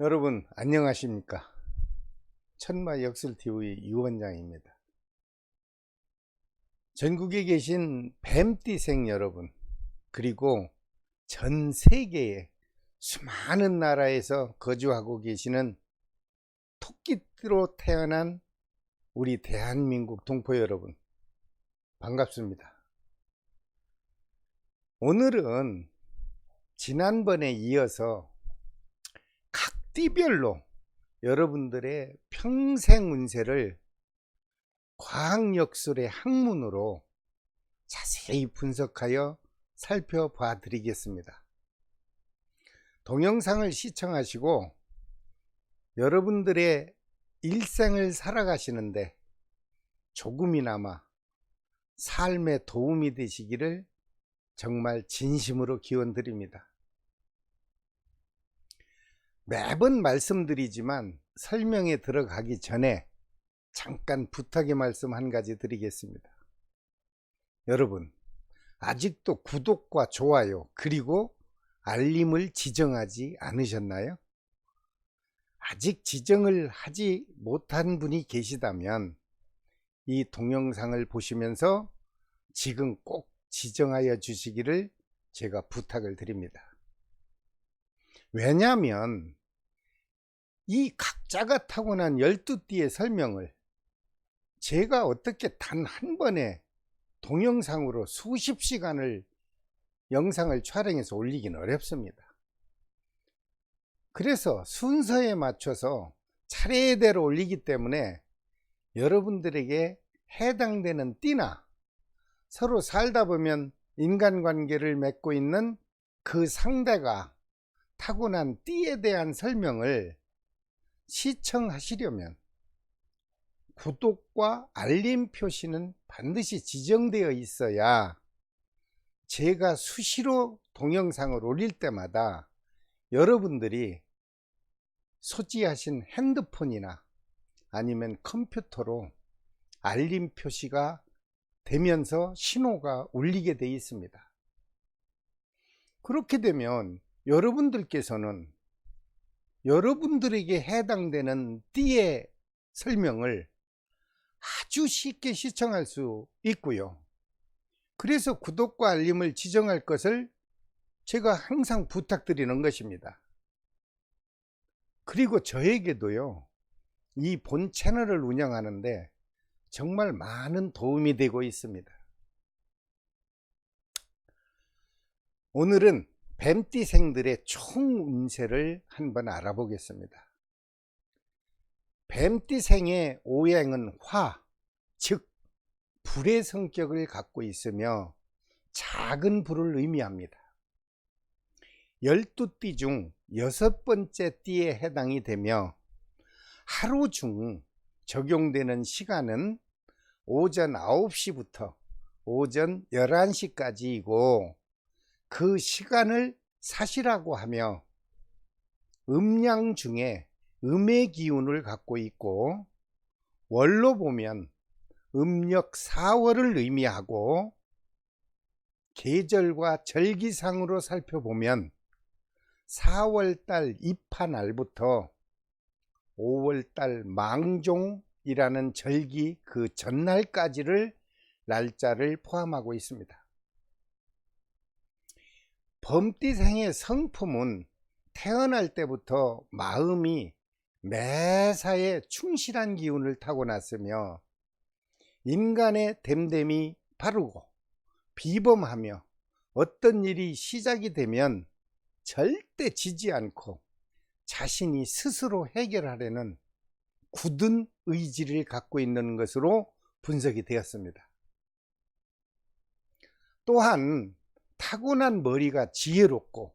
여러분 안녕하십니까? 천마역술TV 유원장입니다. 전국에 계신 뱀띠생 여러분, 그리고 전 세계의 수많은 나라에서 거주하고 계시는 토끼띠로 태어난 우리 대한민국 동포 여러분, 반갑습니다. 오늘은 지난번에 이어서 각 띠별로 여러분들의 평생 운세를 과학역술의 학문으로 자세히 분석하여 살펴봐 드리겠습니다. 동영상을 시청하시고 여러분들의 일생을 살아가시는데 조금이나마 삶에 도움이 되시기를 정말 진심으로 기원 드립니다. 매번 말씀드리지만 설명에 들어가기 전에 잠깐 부탁의 말씀 한 가지 드리겠습니다. 여러분, 아직도 구독과 좋아요 그리고 알림을 지정하지 않으셨나요? 아직 지정을 하지 못한 분이 계시다면 이 동영상을 보시면서 지금 꼭 지정하여 주시기를 제가 부탁을 드립니다. 왜냐하면 이 각자가 타고난 12띠의 설명을 제가 어떻게 단 한 번에 동영상으로 수십 시간을 영상을 촬영해서 올리기는 어렵습니다. 그래서 순서에 맞춰서 차례대로 올리기 때문에 여러분들에게 해당되는 띠나 서로 살다 보면 인간관계를 맺고 있는 그 상대가 타고난 띠에 대한 설명을 시청하시려면 구독과 알림 표시는 반드시 지정되어 있어야 제가 수시로 동영상을 올릴 때마다 여러분들이 소지하신 핸드폰이나 아니면 컴퓨터로 알림 표시가 되면서 신호가 울리게 되어 있습니다. 그렇게 되면 여러분들께서는 여러분들에게 해당되는 띠의 설명을 아주 쉽게 시청할 수 있고요. 그래서 구독과 알림을 지정할 것을 제가 항상 부탁드리는 것입니다. 그리고 저에게도요, 이 본 채널을 운영하는데 정말 많은 도움이 되고 있습니다. 오늘은 뱀띠생들의 총 운세를 한번 알아보겠습니다. 뱀띠생의 오행은 화, 즉 불의 성격을 갖고 있으며 작은 불을 의미합니다. 12띠 중 6번째 띠에 해당이 되며 하루 중 적용되는 시간은 오전 9시부터 오전 11시까지이고 그 시간을 사시라고 하며 음양 중에 음의 기운을 갖고 있고 월로 보면 음력 4월을 의미하고 계절과 절기상으로 살펴보면 4월달 입하날부터 5월달 망종이라는 절기 그 전날까지를 날짜를 포함하고 있습니다. 범띠생의 성품은 태어날 때부터 마음이 매사에 충실한 기운을 타고났으며 인간의 됨됨이 바르고 비범하며 어떤 일이 시작이 되면 절대 지지 않고 자신이 스스로 해결하려는 굳은 의지를 갖고 있는 것으로 분석이 되었습니다. 또한 타고난 머리가 지혜롭고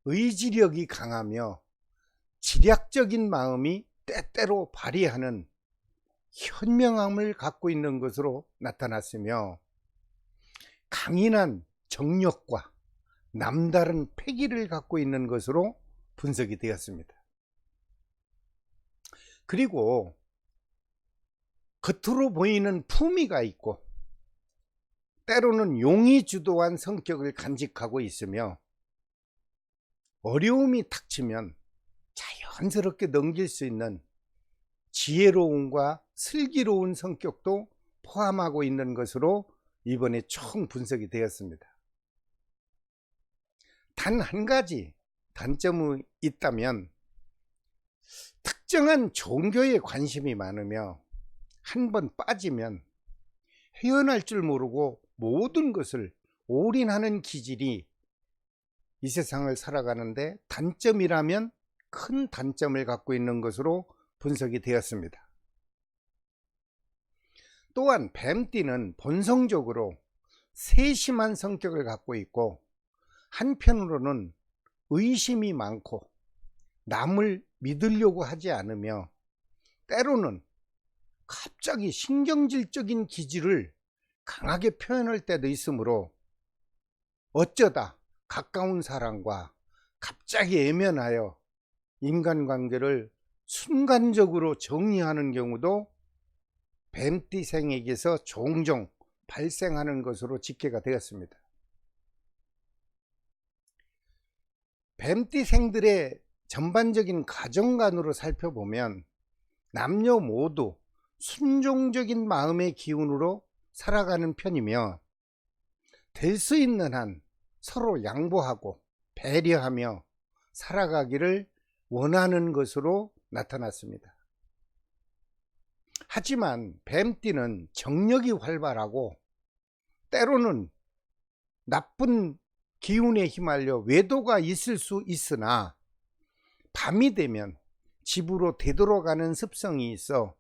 의지력이 강하며 지략적인 마음이 때때로 발휘하는 현명함을 갖고 있는 것으로 나타났으며 강인한 정력과 남다른 패기를 갖고 있는 것으로 분석이 되었습니다. 그리고 겉으로 보이는 품위가 있고 때로는 용이 주도한 성격을 간직하고 있으며 어려움이 닥치면 자연스럽게 넘길 수 있는 지혜로움과 슬기로운 성격도 포함하고 있는 것으로 이번에 총 분석이 되었습니다. 단 한 가지 단점이 있다면 특정한 종교에 관심이 많으며 한번 빠지면 헤어날 줄 모르고 모든 것을 올인하는 기질이 이 세상을 살아가는데 단점이라면 큰 단점을 갖고 있는 것으로 분석이 되었습니다. 또한 뱀띠는 본성적으로 세심한 성격을 갖고 있고 한편으로는 의심이 많고 남을 믿으려고 하지 않으며 때로는 갑자기 신경질적인 기질을 강하게 표현할 때도 있으므로 어쩌다 가까운 사람과 갑자기 애면하여 인간관계를 순간적으로 정리하는 경우도 뱀띠생에게서 종종 발생하는 것으로 집계가 되었습니다. 뱀띠생들의 전반적인 가정관으로 살펴보면 남녀 모두 순종적인 마음의 기운으로 살아가는 편이며 될 수 있는 한 서로 양보하고 배려하며 살아가기를 원하는 것으로 나타났습니다. 하지만 뱀띠는 정력이 활발하고 때로는 나쁜 기운에 휘말려 외도가 있을 수 있으나 밤이 되면 집으로 되돌아가는 습성이 있어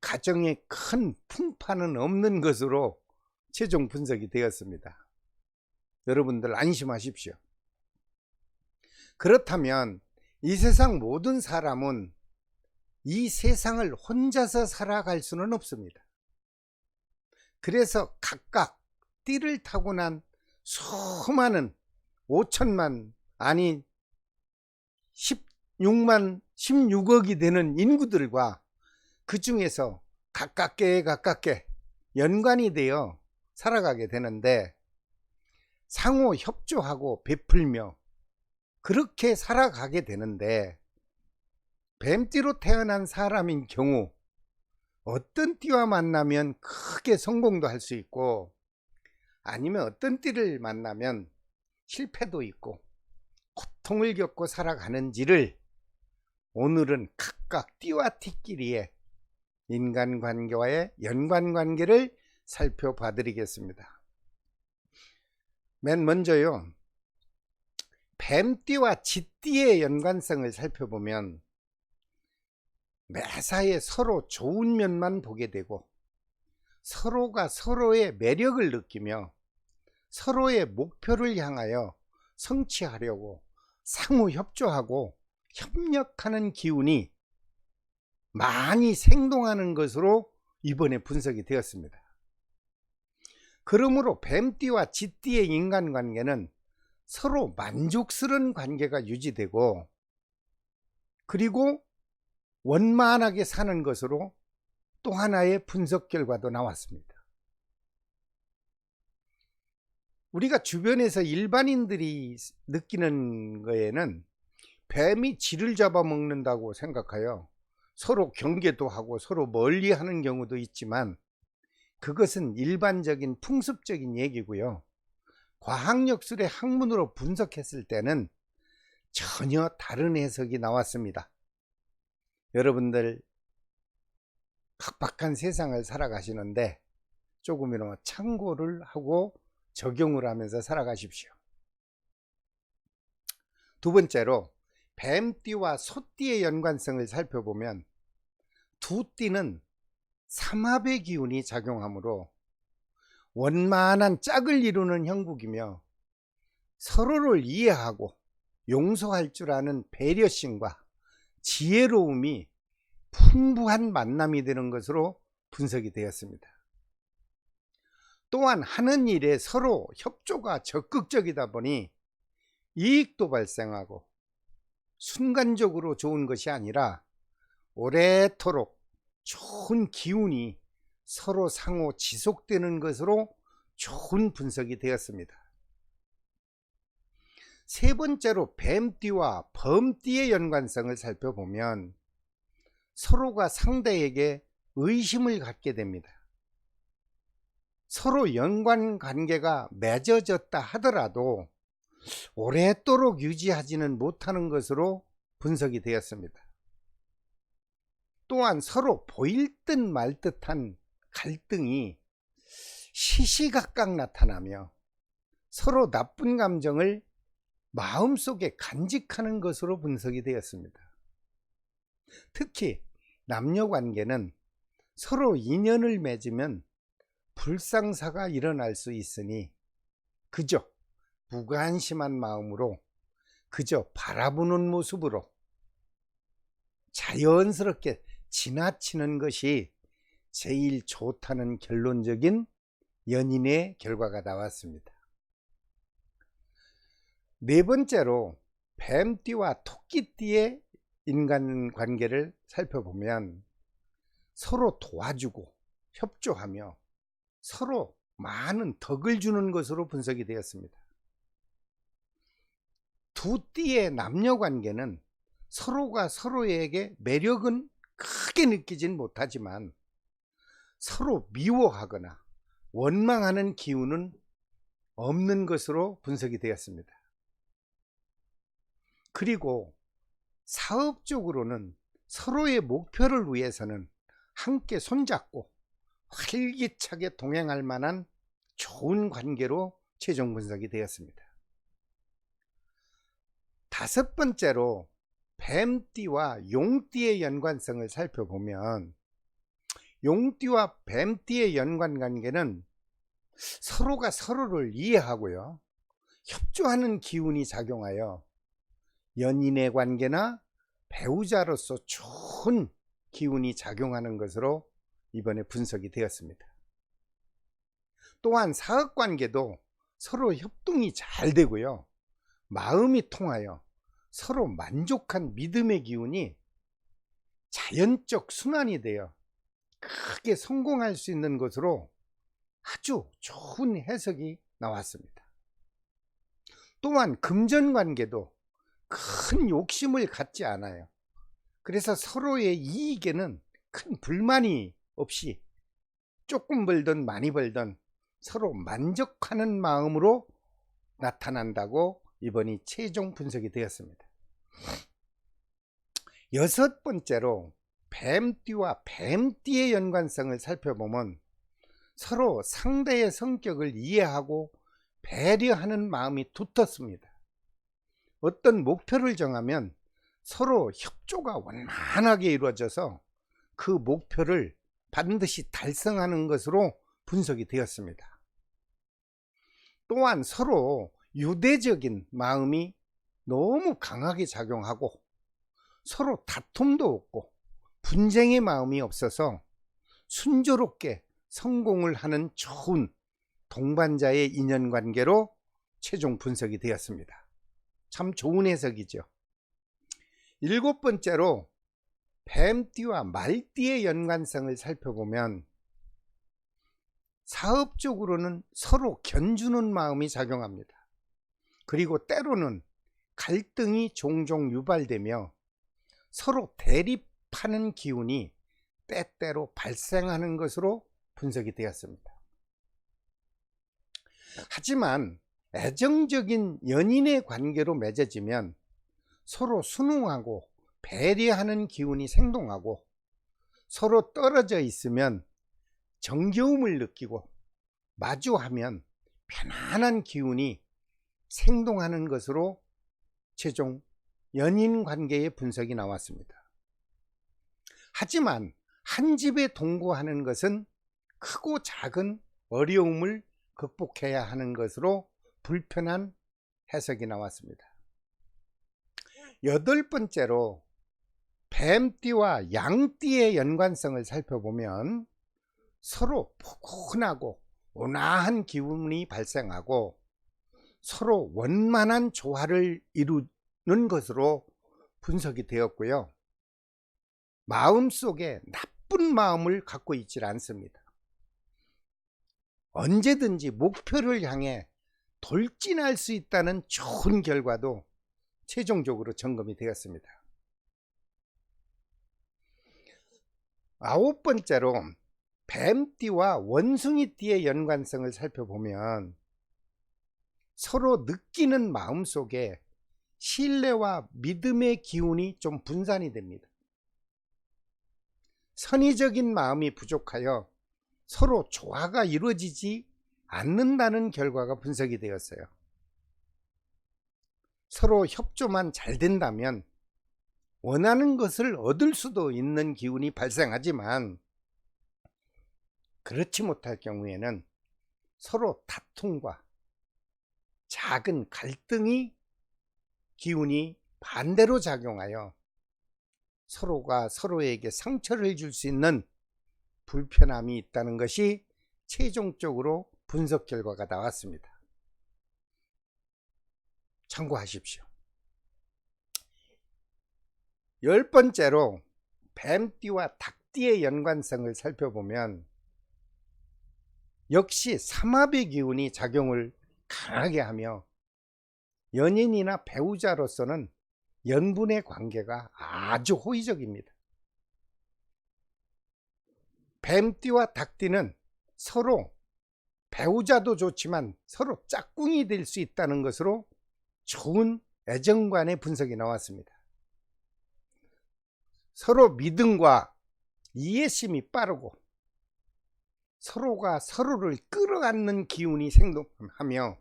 가정에 큰 풍파는 없는 것으로 최종 분석이 되었습니다. 여러분들 안심하십시오. 그렇다면 이 세상 모든 사람은 이 세상을 혼자서 살아갈 수는 없습니다. 그래서 각각 띠를 타고난 수많은 5천만 아니 16억이 되는 인구들과 그 중에서 가깝게 연관이 되어 살아가게 되는데 상호 협조하고 베풀며 그렇게 살아가게 되는데 뱀띠로 태어난 사람인 경우 어떤 띠와 만나면 크게 성공도 할 수 있고 아니면 어떤 띠를 만나면 실패도 있고 고통을 겪고 살아가는지를 오늘은 각각 띠와 띠끼리의 인간관계와의 연관관계를 살펴봐 드리겠습니다. 맨 먼저요, 뱀띠와 쥐띠의 연관성을 살펴보면 매사에 서로 좋은 면만 보게 되고 서로가 서로의 매력을 느끼며 서로의 목표를 향하여 성취하려고 상호 협조하고 협력하는 기운이 많이 생동하는 것으로 이번에 분석이 되었습니다. 그러므로 뱀띠와 쥐띠의 인간관계는 서로 만족스러운 관계가 유지되고 그리고 원만하게 사는 것으로 또 하나의 분석 결과도 나왔습니다. 우리가 주변에서 일반인들이 느끼는 거에는 뱀이 쥐를 잡아먹는다고 생각하여 서로 경계도 하고 서로 멀리하는 경우도 있지만 그것은 일반적인 풍습적인 얘기고요. 과학역술의 학문으로 분석했을 때는 전혀 다른 해석이 나왔습니다. 여러분들 각박한 세상을 살아가시는데 조금이나마 참고를 하고 적용을 하면서 살아가십시오. 두 번째로 뱀띠와 소띠의 연관성을 살펴보면 두 띠는 삼합의 기운이 작용하므로 원만한 짝을 이루는 형국이며 서로를 이해하고 용서할 줄 아는 배려심과 지혜로움이 풍부한 만남이 되는 것으로 분석이 되었습니다. 또한 하는 일에 서로 협조가 적극적이다 보니 이익도 발생하고 순간적으로 좋은 것이 아니라 오래도록 좋은 기운이 서로 상호 지속되는 것으로 좋은 분석이 되었습니다. 세 번째로 뱀띠와 범띠의 연관성을 살펴보면 서로가 상대에게 의심을 갖게 됩니다. 서로 연관관계가 맺어졌다 하더라도 오랫도록 유지하지는 못하는 것으로 분석이 되었습니다. 또한 서로 보일 듯 말 듯한 갈등이 시시각각 나타나며 서로 나쁜 감정을 마음속에 간직하는 것으로 분석이 되었습니다. 특히 남녀관계는 서로 인연을 맺으면 불상사가 일어날 수 있으니 그저 무관심한 마음으로 그저 바라보는 모습으로 자연스럽게 지나치는 것이 제일 좋다는 결론적인 연인의 결과가 나왔습니다. 네 번째로 뱀띠와 토끼띠의 인간관계를 살펴보면 서로 도와주고 협조하며 서로 많은 덕을 주는 것으로 분석이 되었습니다. 두 띠의 남녀관계는 서로가 서로에게 매력은 크게 느끼진 못하지만 서로 미워하거나 원망하는 기운은 없는 것으로 분석이 되었습니다. 그리고 사업적으로는 서로의 목표를 위해서는 함께 손잡고 활기차게 동행할 만한 좋은 관계로 최종 분석이 되었습니다. 다섯 번째로 뱀띠와 용띠의 연관성을 살펴보면 용띠와 뱀띠의 연관관계는 서로가 서로를 이해하고요, 협조하는 기운이 작용하여 연인의 관계나 배우자로서 좋은 기운이 작용하는 것으로 이번에 분석이 되었습니다. 또한 사업관계도 서로 협동이 잘 되고요, 마음이 통하여 서로 만족한 믿음의 기운이 자연적 순환이 되어 크게 성공할 수 있는 것으로 아주 좋은 해석이 나왔습니다. 또한 금전관계도 큰 욕심을 갖지 않아요. 그래서 서로의 이익에는 큰 불만이 없이 조금 벌든 많이 벌든 서로 만족하는 마음으로 나타난다고 이번이 최종 분석이 되었습니다. 여섯 번째로 뱀띠와 뱀띠의 연관성을 살펴보면 서로 상대의 성격을 이해하고 배려하는 마음이 두텁습니다. 어떤 목표를 정하면 서로 협조가 원만하게 이루어져서 그 목표를 반드시 달성하는 것으로 분석이 되었습니다. 또한 서로 유대적인 마음이 너무 강하게 작용하고 서로 다툼도 없고 분쟁의 마음이 없어서 순조롭게 성공을 하는 좋은 동반자의 인연관계로 최종 분석이 되었습니다. 참 좋은 해석이죠. 일곱 번째로 뱀띠와 말띠의 연관성을 살펴보면 사업적으로는 서로 견주는 마음이 작용합니다. 그리고 때로는 갈등이 종종 유발되며 서로 대립하는 기운이 때때로 발생하는 것으로 분석이 되었습니다. 하지만 애정적인 연인의 관계로 맺어지면 서로 순응하고 배려하는 기운이 생동하고 서로 떨어져 있으면 정겨움을 느끼고 마주하면 편안한 기운이 생동하는 것으로 최종 연인 관계의 분석이 나왔습니다. 하지만 한 집에 동거하는 것은 크고 작은 어려움을 극복해야 하는 것으로 불편한 해석이 나왔습니다. 여덟 번째로 뱀띠와 양띠의 연관성을 살펴보면 서로 포근하고 온화한 기운이 발생하고 서로 원만한 조화를 이루는 것으로 분석이 되었고요, 마음속에 나쁜 마음을 갖고 있지 않습니다. 언제든지 목표를 향해 돌진할 수 있다는 좋은 결과도 최종적으로 점검이 되었습니다. 9번째로 뱀띠와 원숭이띠의 연관성을 살펴보면 서로 느끼는 마음속에 신뢰와 믿음의 기운이 좀 분산이 됩니다. 선의적인 마음이 부족하여 서로 조화가 이루어지지 않는다는 결과가 분석이 되었어요. 서로 협조만 잘 된다면 원하는 것을 얻을 수도 있는 기운이 발생하지만, 그렇지 못할 경우에는 서로 다툼과 작은 갈등이 기운이 반대로 작용하여 서로가 서로에게 상처를 줄 수 있는 불편함이 있다는 것이 최종적으로 분석 결과가 나왔습니다. 참고하십시오. 10번째로 뱀띠와 닭띠의 연관성을 살펴보면 역시 삼합의 기운이 작용을 강하게 하며 연인이나 배우자로서는 연분의 관계가 아주 호의적입니다. 뱀띠와 닭띠는 서로 배우자도 좋지만 서로 짝꿍이 될 수 있다는 것으로 좋은 애정관의 분석이 나왔습니다. 서로 믿음과 이해심이 빠르고 서로가 서로를 끌어안는 기운이 생동하며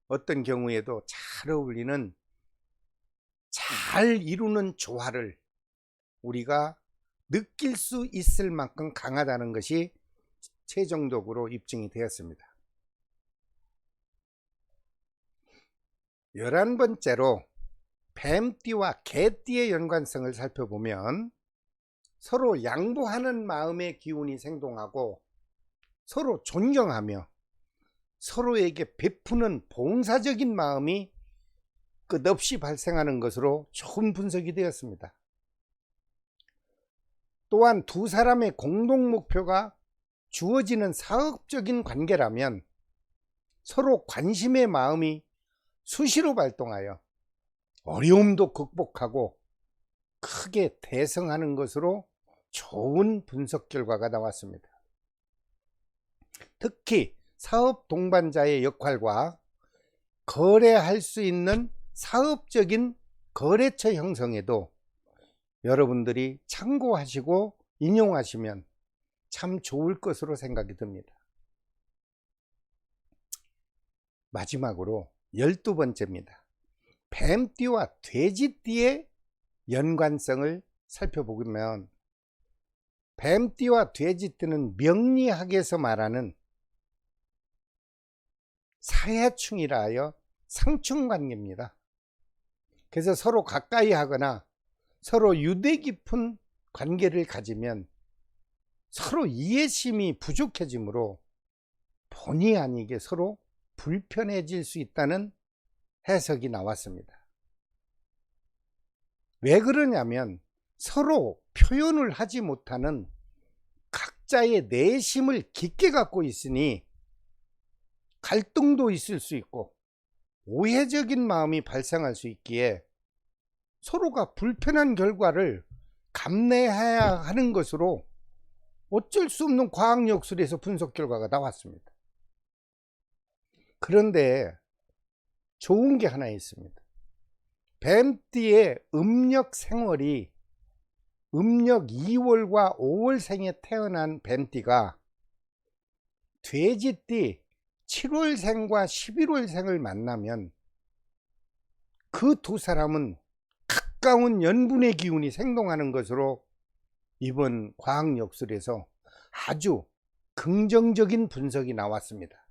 어떤 경우에도 잘 어울리는, 잘 이루는 조화를 우리가 느낄 수 있을 만큼 강하다는 것이 최종적으로 입증이 되었습니다. 11번째로 뱀띠와 개띠의 연관성을 살펴보면 서로 양보하는 마음의 기운이 생동하고 서로 존경하며 서로에게 베푸는 봉사적인 마음이 끝없이 발생하는 것으로 좋은 분석이 되었습니다. 또한 두 사람의 공동 목표가 주어지는 사업적인 관계라면 서로 관심의 마음이 수시로 발동하여 어려움도 극복하고 크게 대성하는 것으로 좋은 분석 결과가 나왔습니다. 특히 사업 동반자의 역할과 거래할 수 있는 사업적인 거래처 형성에도 여러분들이 참고하시고 인용하시면 참 좋을 것으로 생각이 듭니다. 마지막으로 12번째입니다. 뱀띠와 돼지띠의 연관성을 살펴보면 뱀띠와 돼지띠는 명리학에서 말하는 사해충이라 하여 상충관계입니다. 그래서 서로 가까이 하거나 서로 유대 깊은 관계를 가지면 서로 이해심이 부족해지므로 본의 아니게 서로 불편해질 수 있다는 해석이 나왔습니다. 왜 그러냐면 서로 표현을 하지 못하는 각자의 내심을 깊게 갖고 있으니 갈등도 있을 수 있고 오해적인 마음이 발생할 수 있기에 서로가 불편한 결과를 감내해야 하는 것으로 어쩔 수 없는 과학역술에서 분석 결과가 나왔습니다. 그런데 좋은 게 하나 있습니다. 뱀띠의 음력 생월이 음력 2월과 5월생에 태어난 뱀띠가 돼지띠 7월생과 11월생을 만나면 그 두 사람은 가까운 연분의 기운이 생동하는 것으로 이번 과학역술에서 아주 긍정적인 분석이 나왔습니다.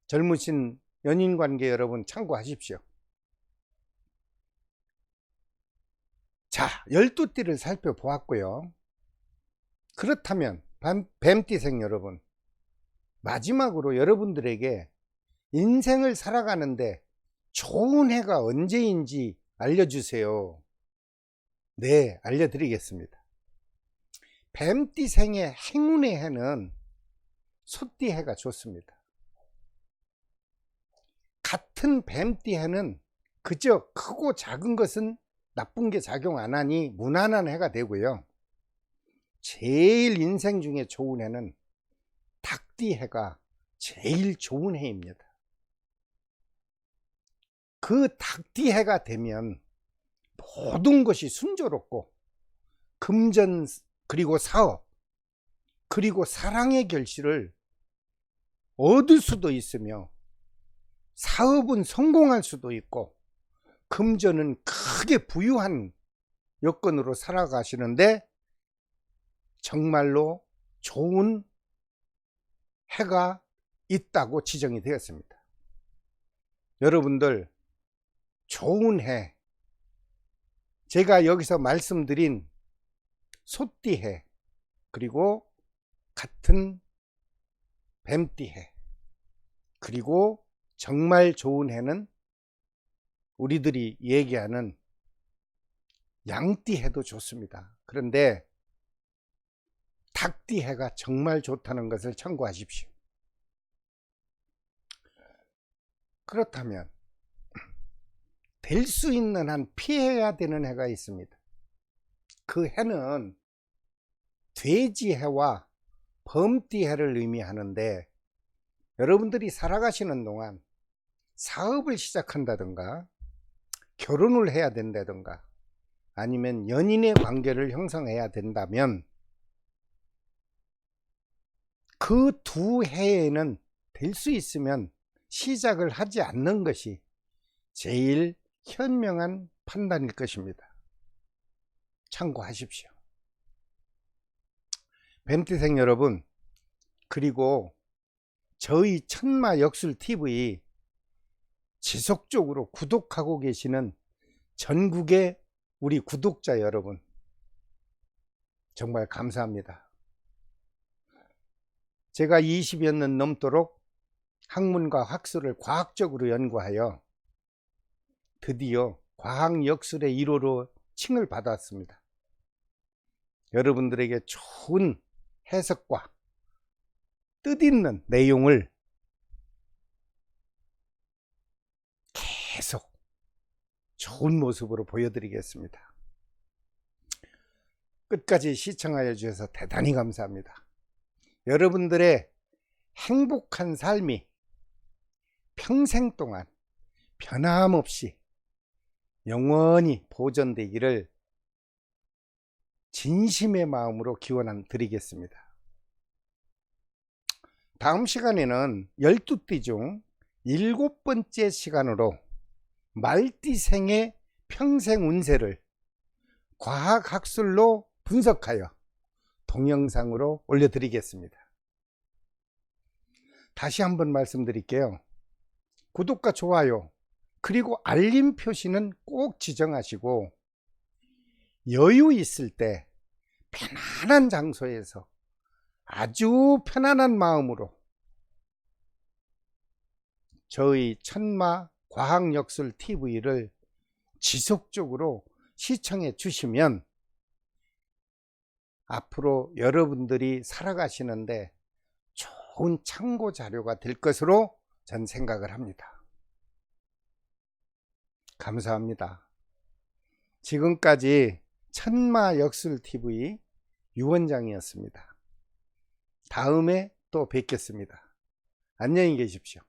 젊으신 연인관계 여러분 참고하십시오. 자, 12띠를 살펴보았고요. 그렇다면 뱀띠생 여러분, 마지막으로 여러분들에게 인생을 살아가는데 좋은 해가 언제인지 알려주세요. 네, 알려드리겠습니다. 뱀띠생의 행운의 해는 소띠해가 좋습니다. 같은 뱀띠해는 그저 크고 작은 것은 나쁜 게 작용 안 하니 무난한 해가 되고요. 제일 인생 중에 좋은 해는 닭띠해가 제일 좋은 해입니다. 그 닭띠해가 되면 모든 것이 순조롭고 금전 그리고 사업 그리고 사랑의 결실을 얻을 수도 있으며 사업은 성공할 수도 있고 금전은 크게 부유한 여건으로 살아가시는데 정말로 좋은 해가 있다고 지정이 되었습니다. 여러분들 좋은 해, 제가 여기서 말씀드린 소띠해 그리고 같은 뱀띠해 그리고 정말 좋은 해는 우리들이 얘기하는 양띠해도 좋습니다. 그런데 닭띠해가 정말 좋다는 것을 참고하십시오. 그렇다면 될 수 있는 한 피해야 되는 해가 있습니다. 그 해는 돼지해와 범띠해를 의미하는데 여러분들이 살아가시는 동안 사업을 시작한다든가 결혼을 해야 된다든가 아니면 연인의 관계를 형성해야 된다면 그 두 해에는 될 수 있으면 시작을 하지 않는 것이 제일 현명한 판단일 것입니다. 참고하십시오. 뱀띠생 여러분, 그리고 저희 천마역술TV 지속적으로 구독하고 계시는 전국의 우리 구독자 여러분, 정말 감사합니다. 제가 20여 년 넘도록 학문과 학술을 과학적으로 연구하여 드디어 과학역술의 1호로 칭을 받았습니다. 여러분들에게 좋은 해석과 뜻있는 내용을 계속 좋은 모습으로 보여드리겠습니다. 끝까지 시청하여 주셔서 대단히 감사합니다. 여러분들의 행복한 삶이 평생 동안 변함없이 영원히 보존되기를 진심의 마음으로 기원 드리겠습니다. 다음 시간에는 12띠 중 7번째 시간으로 말띠생의 평생 운세를 과학학술로 분석하여 동영상으로 올려드리겠습니다. 다시 한번 말씀드릴게요. 구독과 좋아요 그리고 알림 표시는 꼭 지정하시고 여유 있을 때 편안한 장소에서 아주 편안한 마음으로 저희 천마 과학역술 TV를 지속적으로 시청해 주시면 앞으로 여러분들이 살아가시는데 좋은 참고 자료가 될 것으로 전 생각을 합니다. 감사합니다. 지금까지 천마역술TV 유원장이었습니다. 다음에 또 뵙겠습니다. 안녕히 계십시오.